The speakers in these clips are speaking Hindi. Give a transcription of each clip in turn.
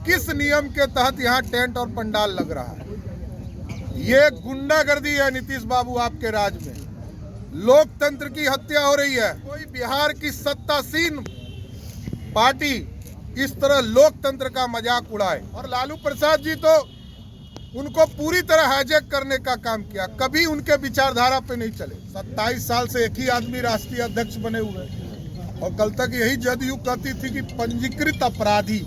किस नियम के तहत यहाँ टेंट और पंडाल लग रहा है? ये गुंडागर्दी है नीतीश बाबू आपके राज में। लोकतंत्र की हत्या हो रही है। कोई बिहार की सत्तासीन पार्टी इस तरह लोकतंत्र का मजाक उड़ाए, और लालू प्रसाद जी तो उनको पूरी तरह हाईजैक करने का काम किया, कभी उनके विचारधारा पे नहीं चले। 27 साल से एक ही आदमी राष्ट्रीय अध्यक्ष बने हुए, और कल तक यही जदयू कहती थी कि पंजीकृत अपराधी।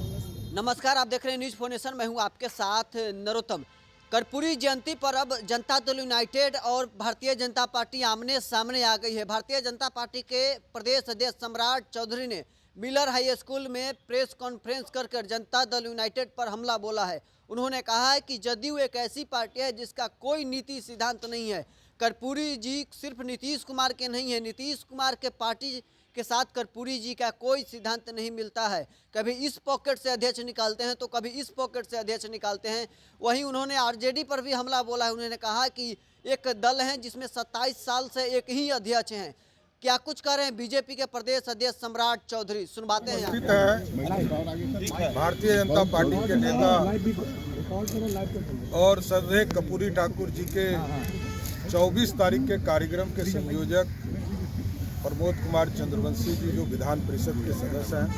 नमस्कार, आप देख रहे हैं न्यूज फोर नेशन। मैं हूं आपके साथ नरोत्तम। कर्पूरी जयंती पर अब जनता दल यूनाइटेड और भारतीय जनता पार्टी आमने सामने आ गई है। भारतीय जनता पार्टी के प्रदेश अध्यक्ष सम्राट चौधरी ने मिलर हाई स्कूल में प्रेस कॉन्फ्रेंस कर जनता दल यूनाइटेड पर हमला बोला है। उन्होंने कहा है कि जदयू एक ऐसी पार्टी है जिसका कोई नीति सिद्धांत नहीं है। कर्पूरी जी सिर्फ नीतीश कुमार के नहीं है, नीतीश कुमार के पार्टी के साथ कर्पूरी जी का कोई सिद्धांत नहीं मिलता है। कभी इस पॉकेट से अध्यक्ष निकालते हैं तो कभी इस पॉकेट से अध्यक्ष निकालते हैं। वहीं उन्होंने आरजेडी पर भी हमला बोला है। उन्होंने कहा कि एक दल है जिसमें 27 साल से एक ही अध्यक्ष हैं। क्या कुछ कह रहे हैं बीजेपी के प्रदेश अध्यक्ष सम्राट चौधरी, सुनवाते हैं। भारतीय जनता पार्टी के नेता और श्रद्धेय कर्पूरी ठाकुर जी के 24 तारीख के कार्यक्रम के संयोजक प्रमोद कुमार चंद्रवंशी जी जो विधान परिषद के सदस्य हैं,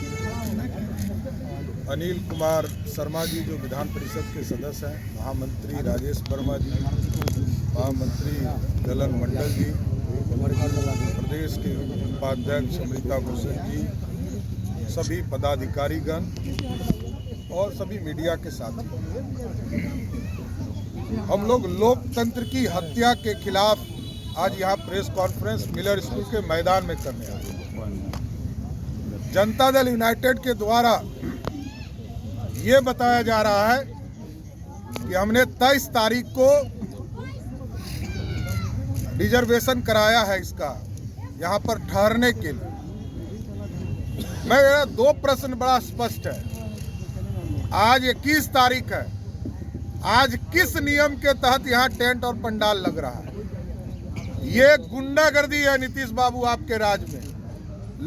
अनिल कुमार शर्मा जी जो विधान परिषद के सदस्य हैं, महामंत्री राजेश वर्मा जी, महामंत्री दलन मंडल जी, प्रदेश के उपाध्यक्ष अमृता भूषण जी, सभी पदाधिकारीगण और सभी मीडिया के साथी, हम लोग लोकतंत्र की हत्या के खिलाफ आज यहाँ प्रेस कॉन्फ्रेंस मिलर स्कूल के मैदान में करने आए। जनता दल यूनाइटेड के द्वारा ये बताया जा रहा है कि हमने 23 तारीख को रिजर्वेशन कराया है इसका यहाँ पर ठहरने के लिए। मेरा 2 प्रश्न बड़ा स्पष्ट है। आज 21 तारीख है, आज किस नियम के तहत यहाँ टेंट और पंडाल लग रहा है? ये गुंडागर्दी है नीतीश बाबू आपके राज में।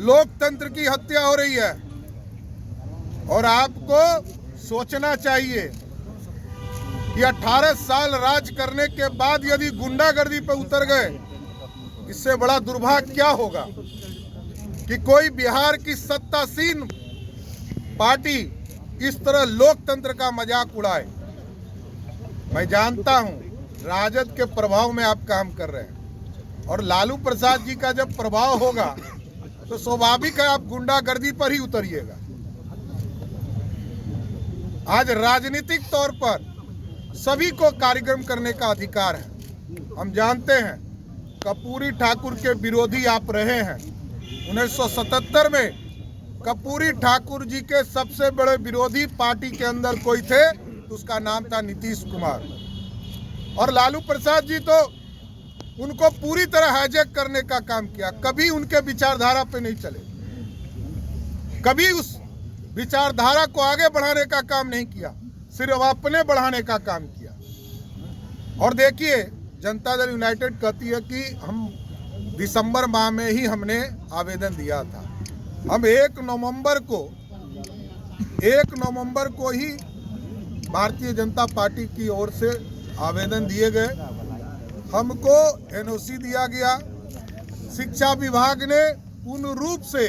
लोकतंत्र की हत्या हो रही है, और आपको सोचना चाहिए कि 18 साल राज करने के बाद यदि गुंडागर्दी पर उतर गए, इससे बड़ा दुर्भाग्य क्या होगा कि कोई बिहार की सत्तासीन पार्टी इस तरह लोकतंत्र का मजाक उड़ाए। मैं जानता हूं राजद के प्रभाव में आप काम कर रहे हैं, और लालू प्रसाद जी का जब प्रभाव होगा तो स्वाभाविक है आप गुंडागर्दी पर ही उतरिएगा। आज राजनीतिक तौर पर सभी को कार्यक्रम करने का अधिकार है। हम जानते हैं कर्पूरी ठाकुर के विरोधी आप रहे हैं। 1977 में कर्पूरी ठाकुर जी के सबसे बड़े विरोधी पार्टी के अंदर कोई थे तो उसका नाम था नीतीश कुमार, और लालू प्रसाद जी तो उनको पूरी तरह हाईजैक करने का काम किया, कभी उनके विचारधारा पे नहीं चले, कभी उस विचारधारा को आगे बढ़ाने का काम नहीं किया, सिर्फ अपने बढ़ाने का काम किया। और देखिए जनता दल यूनाइटेड कहती है कि हम दिसंबर माह में ही हमने आवेदन दिया था। हम 1 नवंबर को ही भारतीय जनता पार्टी की ओर से आवेदन दिए गए, हमको एनओसी दिया गया। शिक्षा विभाग ने पूर्ण रूप से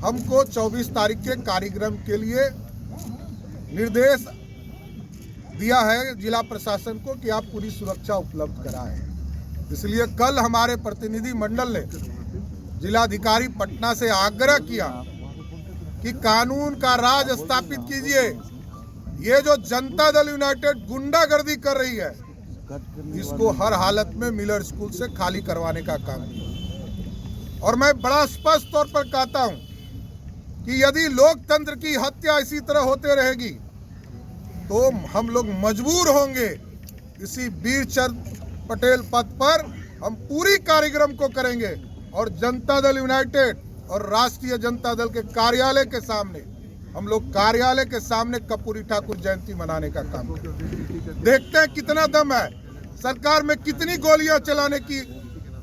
हमको 24 तारीख के कार्यक्रम के लिए निर्देश दिया है जिला प्रशासन को कि आप पूरी सुरक्षा उपलब्ध कराएं। इसलिए कल हमारे प्रतिनिधि मंडल ने जिलाधिकारी पटना से आग्रह किया कि कानून का राज स्थापित कीजिए। ये जो जनता दल यूनाइटेड गुंडागर्दी कर रही है, इसको हर हालत में मिलर स्कूल से खाली करवाने का काम किया। और मैं बड़ा स्पष्ट तौर पर कहता हूं कि यदि लोकतंत्र की हत्या इसी तरह होते रहेगी तो हम लोग मजबूर होंगे इसी वीरचंद पटेल पद पर हम पूरी कार्यक्रम को करेंगे, और जनता दल यूनाइटेड और राष्ट्रीय जनता दल के कार्यालय के सामने हम लोग कार्यालय के सामने कर्पूरी ठाकुर जयंती मनाने का काम करेंगे। देखते हैं कितना दम है, सरकार में कितनी गोलियां चलाने की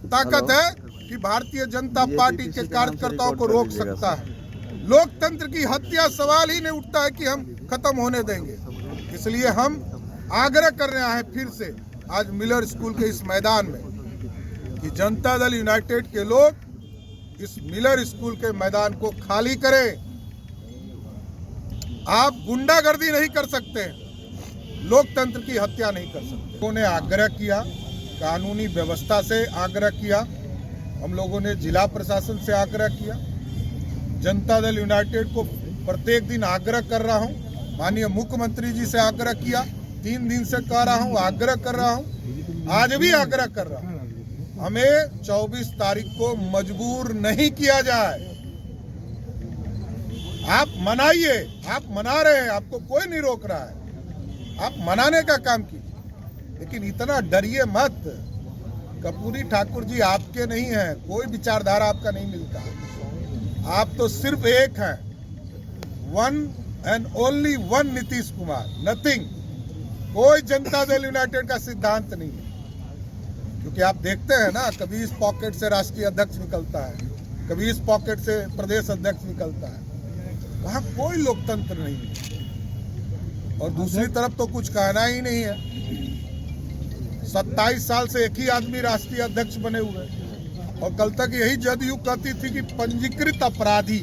ताकत है कि भारतीय जनता पार्टी के कार्यकर्ताओं को रोक सकता है। लोकतंत्र की हत्या सवाल ही नहीं उठता है कि हम खत्म होने देंगे। इसलिए हम आग्रह कर रहे हैं फिर से आज मिलर स्कूल के इस मैदान में कि जनता दल यूनाइटेड के लोग इस मिलर स्कूल के मैदान को खाली करें। आप गुंडागर्दी नहीं कर सकते, लोकतंत्र की हत्या नहीं कर सकते। उन्होंने आग्रह किया, कानूनी व्यवस्था से आग्रह किया, हम लोगों ने जिला प्रशासन से आग्रह किया, जनता दल यूनाइटेड को प्रत्येक दिन आग्रह कर रहा हूं, माननीय मुख्यमंत्री जी से आग्रह किया, 3 दिन से कह रहा हूं, आग्रह कर रहा हूं, आज भी आग्रह कर रहा हूं, हमें 24 तारीख को मजबूर नहीं किया जाए। आप मनाइए, आप मना रहे हैं, आपको कोई नहीं रोक रहा है, आप मनाने का काम कीजिए, लेकिन इतना डरिए मत। कर्पूरी ठाकुर जी आपके नहीं हैं, कोई विचारधारा आपका नहीं मिलता, आप तो सिर्फ एक हैं, one and only one Nitish Kumar, nothing. कोई जनता दल यूनाइटेड का सिद्धांत नहीं है, क्योंकि आप देखते हैं ना, कभी इस पॉकेट से राष्ट्रीय अध्यक्ष निकलता है, कभी इस पॉकेट से प्रदेश अध्यक्ष निकलता है, वहां कोई लोकतंत्र नहीं है। और दूसरी तरफ तो कुछ कहना ही नहीं है, 27 साल से एक ही आदमी राष्ट्रीय अध्यक्ष बने हुए, और कल तक यही जदयू कहती थी कि पंजीकृत अपराधी।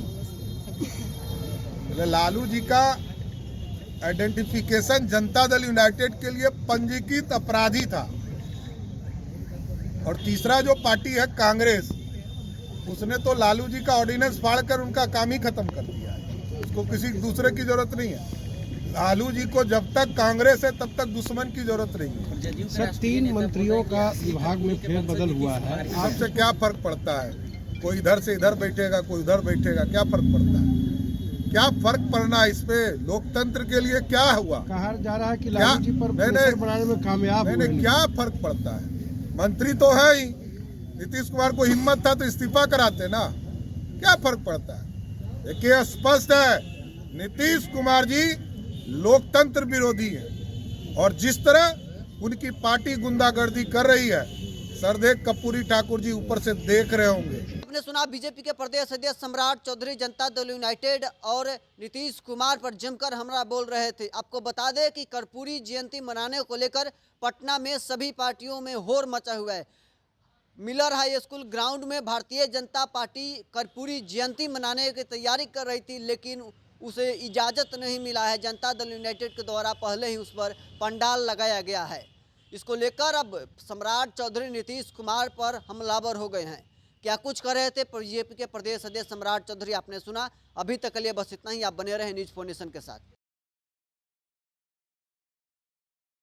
लालू जी का आइडेंटिफिकेशन जनता दल यूनाइटेड के लिए पंजीकृत अपराधी था। और तीसरा जो पार्टी है कांग्रेस, उसने तो लालू जी का ऑर्डिनेंस फाड़कर उनका काम ही खत्म कर दिया है, उसको किसी दूसरे की जरूरत नहीं है। लालू जी को जब तक कांग्रेस है तब तक दुश्मन की जरूरत नहीं है। सर 3 मंत्रियों का विभाग में फेरबदल हुआ है, आपसे क्या फर्क पड़ता है? कोई इधर से इधर बैठेगा, कोई उधर बैठेगा, क्या फर्क पड़ता है? क्या फर्क पड़ना है इस पे? लोकतंत्र के लिए क्या हुआ? कहा जा रहा है कि लालू जी पर प्रेशर बनाने में कामयाब हुए। क्या फर्क पड़ता है? मंत्री तो है ही, नीतीश कुमार को हिम्मत था तो इस्तीफा कराते ना, क्या फर्क पड़ता है? देखिए स्पष्ट है, नीतीश कुमार जी लोकतंत्र विरोधी है, और जिस तरह उनकी पार्टी गुंडागर्दी कर रही है, सरदेव कर्पूरी ठाकुर जी ऊपर से देख रहे होंगे। आपने सुना बीजेपी के प्रदेश अध्यक्ष सम्राट चौधरी जनता दल यूनाइटेड और नीतीश कुमार पर जमकर हमला बोल रहे थे। आपको बता दें कि कर्पूरी जयंती मनाने को लेकर पटना में सभी पार्टियों में होर मचा हुआ है। मिलर हाई स्कूल ग्राउंड में भारतीय जनता पार्टी कर्पूरी जयंती मनाने की तैयारी कर रही थी, लेकिन उसे इजाज़त नहीं मिला है। जनता दल यूनाइटेड के द्वारा पहले ही उस पर पंडाल लगाया गया है। इसको लेकर अब सम्राट चौधरी नीतीश कुमार पर हमलावर हो गए हैं। क्या कुछ कर रहे थे बीजेपी के प्रदेश अध्यक्ष सम्राट चौधरी, आपने सुना। अभी तक के लिए बस इतना ही। आप बने रहे न्यूज़ 4 नेशन के साथ।